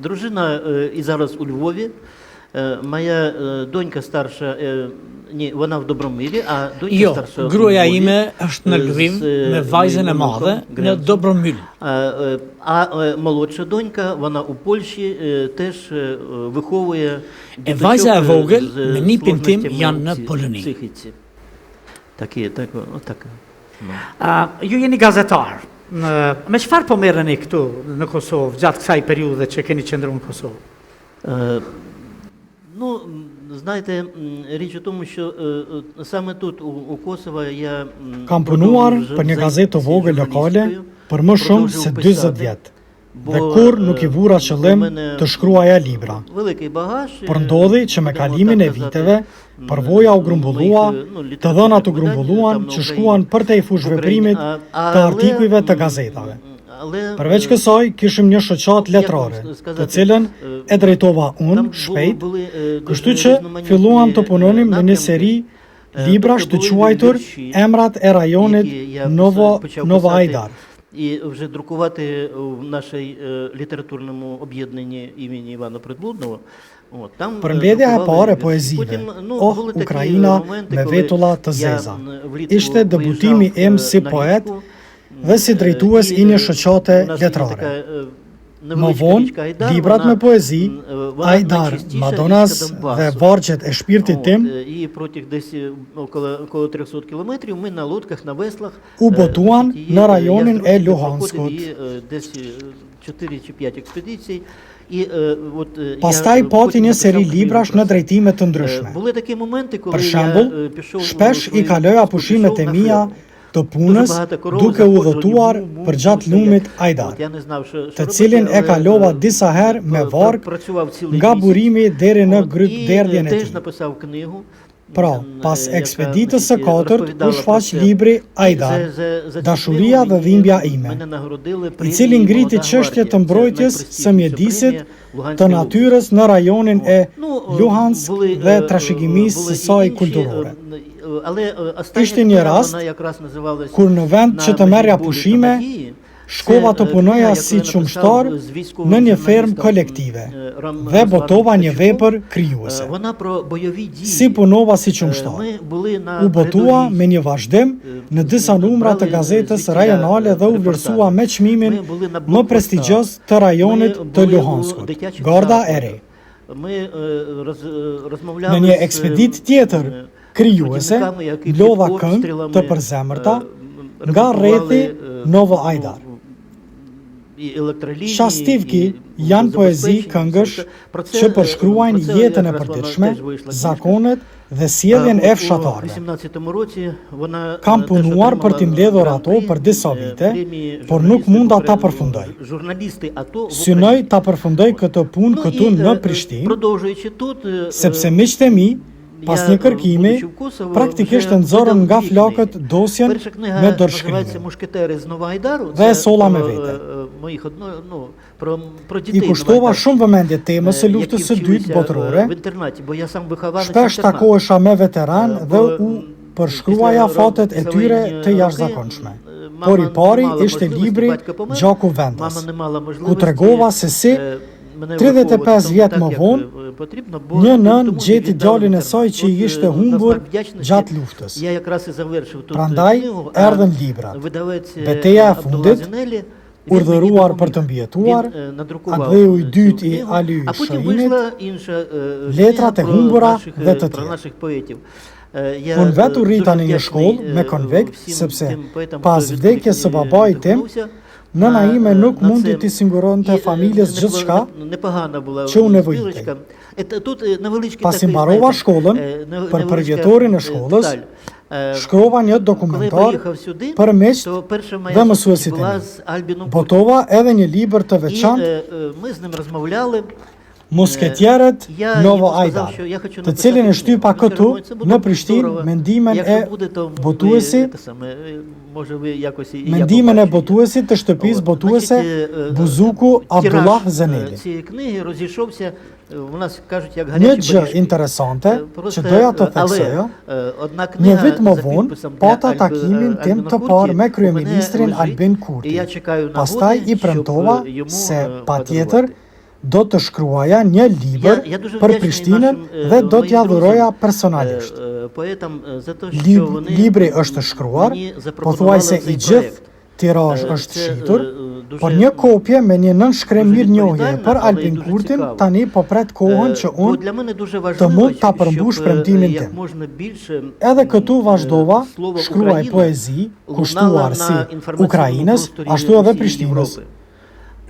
Дружина і зараз у Львові. Моя донька старша, ні, вона в Добромирі, а донька старша у Львові. Gruaja ime është në Lvivë me vajzën e madhe në Dobromyr. А молодша донька, вона у Польщі, теж виховує E vajza e vogël me nipin tim janë në Poloni. Psihici. Tak. Ju jeni gazetar. Me çfarë po merreni këtu në Kosovë gjatë kësaj periudhe që keni qëndruar në Kosovë? Ну, знаєте, річ у тому, що саме тут, у Косово, я Kam punuar për një gazetë të vogël lokale për më shumë se 20 vjet. Dhe kur nuk I vura qëllim të shkruaja libra. Великий багаж. Por ndodhi që me kalimin e viteve, përvoja u grumbullua, të dhënat u grumbulluan që shkuan për te I fushveprimit të artikujve të gazetave. Përveç kësaj, kishim një shoqat letrare, të cilën e drejtova unë shpejt, kështu që filluam të punonim në një seri librash të quajtur Emrat e rajonit Novo Ajdar. І вже друкувати в нашій літературному об'єднанні імені Івана Приблудного. Përmbledhja e parë e poezive, Ukraina me vetulla të zeza, ishte debutimi im si poet dhe si drejtues I një shoqate letrare. Më vonë, librat me poezi, Ajdar, Madonas dhe Vargjet e shpirtit tim, І протяг десь около 300 кілометрів ми на лодках, на веслах u botuan në rajonin e Luhanskut. Десь 4 чи 5 експедицій. Pastaj pati një seri librash në drejtime të ndryshme. Були такі моменти, коли Për shembull, shpesh I kaloja pushimet e mia të punës duke udhëtuar për gjatë lumit Ajdar, të cilin e kalova disa herë me varg nga burimi deri në derdhjen e tij. Pra, pas ekspeditës së katërt u shfaq libri Ajdar, dashuria dhe dhimbja ime, I cili ngriti çështje të mbrojtjes së mjedisit të natyrës në rajonin e Luhansk dhe trashëgimisë së saj kulturore. Ishte një rast kur në vend që të merrja pushime, shkova të punoja si qumshtar në një fermë kolektive dhe botova një vepër krijuese. Si punova si qumshtar? U botua me një vazhdim në disa numra të gazetës rajonale dhe u vlerësua me çmimin më prestigjos të rajonit të Luhanskut, Garda e Re. Në një ekspedit tjetër krijuese, lodha këngë të përzemërta nga rrethi Novo Ajdar. Shastivki janë poezi këngësh që përshkruajnë jetën e përditshme, zakonet dhe sjelljen e fshatarëve. Kam punuar për t'i mbledhur ato për disa vite, por nuk munda ta përfundoj. Synoj ta përfundoj këtë punë këtu në Prishtinë, sepse miqtë e mi pas një kërkimi, praktikisht nxorën nga flakët dosjen me dorëshkrimin dhe e solla me vete. I kushtova shumë vëmendje temës së luftës së dytë botërore, shpesh takohesha me veteran dhe u përshkruaja fatet e tyre të jashtëzakonshme. Por I pari ishte libri Gjaku Vendas, ku tregova se si 35 vjet më vonë, një nën gjeti djalin e saj që I ishte humbur gjatë luftës. Prandaj erdhën librat. Betejë e fundit, urdhëruar për të mbijetuar, Andheu I dytë I Ali Shoinit, letrat e humbura dhe të tjera. Unë vetë u rrita në një shkollë me konvekt, sepse pas vdekjes së babait tim, nëna ime nuk mundi t'i siguronte familjes gjithçka që u nevojitej. Pasi mbarova shkollën, për përvjetorin e shkollës, shkrova një dokumentar për miqt dhe mësuesit e mi. Botova edhe një libër të veçantë, Musketjerët Novo Ajdar, të cilin e shtypa këtu në Prishtinë mendimin e botuesit të shtëpisë botuese Buzuku Abdullah Zeneli. У нас кажуть, як Një гарячі gjë пиріжки. interesante Просто, që doja të але, theksoj, одна një книга vit më за vonë підписом pata для takimin tim Альбіна të Курті, parë me у kryeministrin мене Albin лежить, Kurti. і я чекаю Pastaj нагоди, i premtova щоб йому se подарувати. patjetër do të shkruaja një libër Я дуже për вдячний Prishtinën нашим, dhe do моїм t'ja dhuroja друзям, personalisht. поетам за те, що вони Libri është shkruar, мені запропонували pothuajse i цей gjithë проект. tirazh është Це, shitur, дуже, por një kopje me një nënshkrim дуже mirënjohje відповідальна, për але й Albin дуже Kurtin цікава. tani po pret kohën që Бо unë для мене дуже të важливо, mund ta щоб përmbush premtimin як tim. можна більше Edhe këtu vazhdova, слово shkruaj Україна poezi, лунало kushtuar si на інформаційному Ukrainës, просторі ashtu edhe усієї Prishtinës. Європи.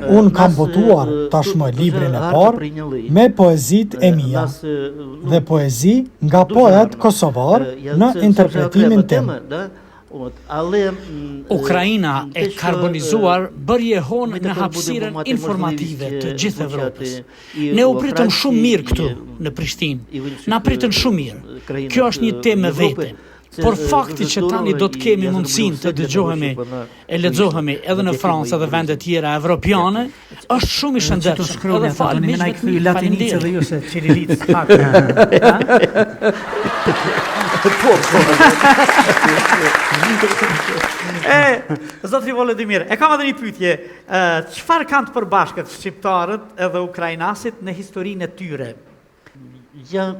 Unë kam Нас, botuar тут tashmë дуже librin e гарно parë прийняли. me poezit e mia Нас, ну, dhe poezi nga дуже poet гарно. kosovar Я- në це вже interpretimin окрема tim. тема, да? От, але Ukraina e те, що, karbonizuar bërje honë ми në тепер hapësirën будемо мати informative можливість, të gjithë звучати Evropës. і Ne u во pritëm Франції, shumë mirë këtu і- në Prishtinë. і в інших, Na pritën shumë mirë. країнах, Kjo është një temë e Європи. vete. Це, Por дуже fakti që здорово, tani do të і kemi я mundësinë зроблю të все для того, dëgjohemi щоб вона e lexohemi edhe në вийшла. Francë dhe vende tjera evropiane, është shumë i Që të shëndetshëm. shkruan Edhe e thani, me na i miqve të kthy mi, latinicë dhe faleminderit. ju se qirilicë pak. Zotri Volodimir, e kam edhe një pyetje. Çfarë kanë të përbashkët shqiptarët edhe ukrainasit në historinë e tyre? Я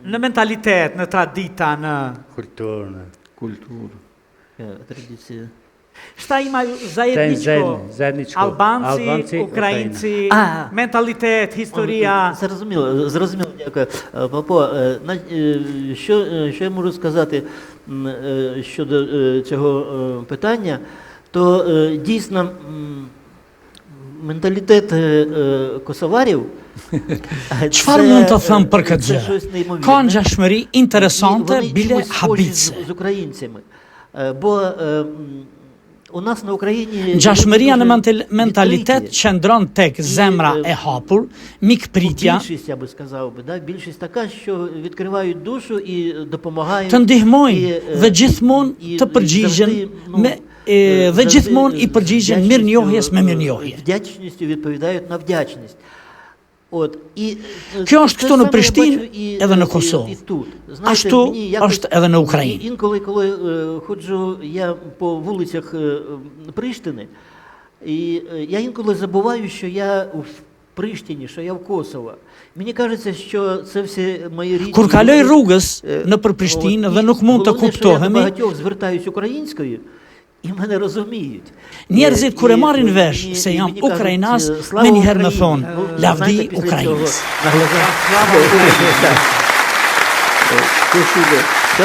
Në mentalitet, në tradita, në... культуру, традиція. Šta imaju Ten zajedničko? zajedničko. Albanci, Ukrajinci, А. менталітет, історія. Зрозуміло, дякую. Папо, що я можу сказати щодо цього питання, то дійсно менталітет косоварів Çfarë mund të them për këtë це gjë? щось неймовірне. Ka ngjashmëri interesante, Вони bile чимось схожі habitse. з українцями. Бо у нас на Україні Ngjashmëria në дуже mentalitet відкриті. qëndron tek zemra e hapur, mikpritja, Більшість, я би сказав, да? Більшість така, що відкривають душу і допомагають. të ndihmojnë і, dhe gjithmonë і të përgjigjen завжди, ну, me dhe завжди gjithmonë i përgjigjen вдячністю, mirënjohjes me mirënjohje. Вдячністю відповідають на вдячність. От, і, Kjo është це këtu në саме я Prishtinë бачу і, edhe në і- Kosovë. і тут. Знаєте, Ashtu мені якось- është edhe në Ukrainë. Інколи, коли ходжу я по вулицях Приштини, і я інколи забуваю, що я в Приштині, що я в Косово. Мені кажеться, що це всі мої рідні. Kur kaloj люди. rrugës në për От, Prishtinë і dhe nuk mund të головне, що я до kuptohemi, багатьох звертаюсь українською, і мене розуміють. njerëzit kur e marrin І vesh мені- se і jam мені кажуть, ukrainas, «Слава me njëherë më Україні!» thonë, Ну, lavdi знаєте, після Ukrainës. цього наглядаю. Спасибо. Сейчас